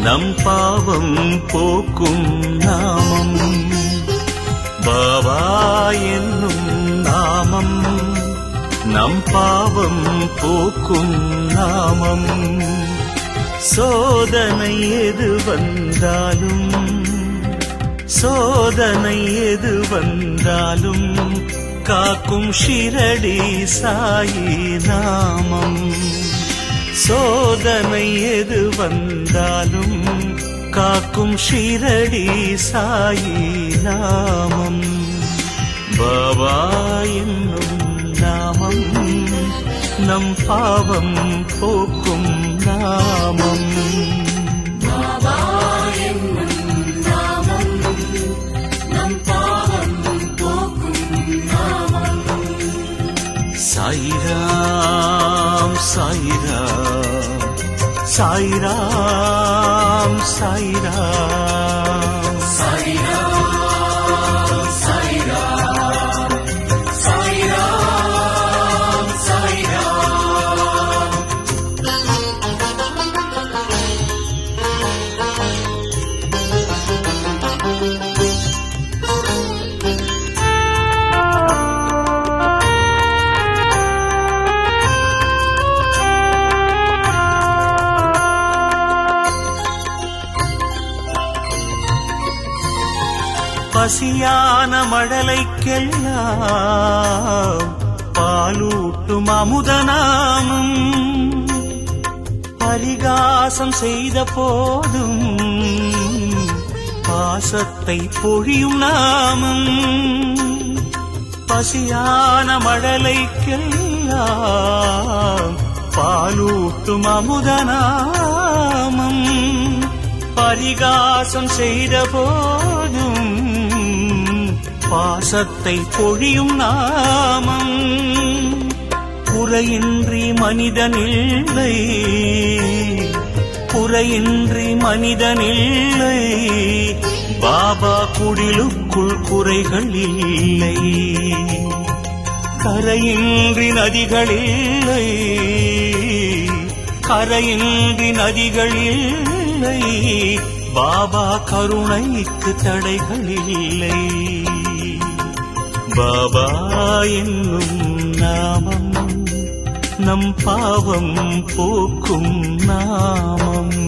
நம் பாவம் போக்கும் நாமம். பாபா என்னும் நாமம் நம் பாவம் போக்கும் நாமம். சோதனை எது வந்தாலும் சோதனை எது வந்தாலும் காக்கும் ஷிரடி சாயி நாமம். சோதனை எது வந்தாலும் காக்கும் ஷிரடி சாயி நாமம். பாபா என்னும் நாமம் நம் பாவம் போக்கும் நாமம். பாபா என்னும் நாமம் நம் பாவம் போக்கும் நாமம். சாயிராம் சாயிராம் சாயிராம் சாயிராம் சாயிராம் சாயிராம் சாயிராம் சாயிராம். பசியான மழலைக்கெல்லாம் பாலூட்டும் அமுதநாமம். பரிகாசம் செய்த போதும் பாசத்தை பொழியும் நாமம். பசியான மழலைக்கெல்லாம் பாலூட்டும் அமுதநாமம். பரிகாசம் செய்த போதும் பாசத்தை பொழியும் நாமம். குறையின்றி மனிதனில்லை குறையின்றி மனிதனில்லை. பாபா குடிலுக்குள் குறைகள் இல்லை. கரையின்றி நதிகளில்லை கரையின்றி நதிகளில்லை. பாபா கருணைக்கு தடைகள் இல்லை. பாபா என்னும் நாமம் நம் பாவம் போக்கும் நாமம்.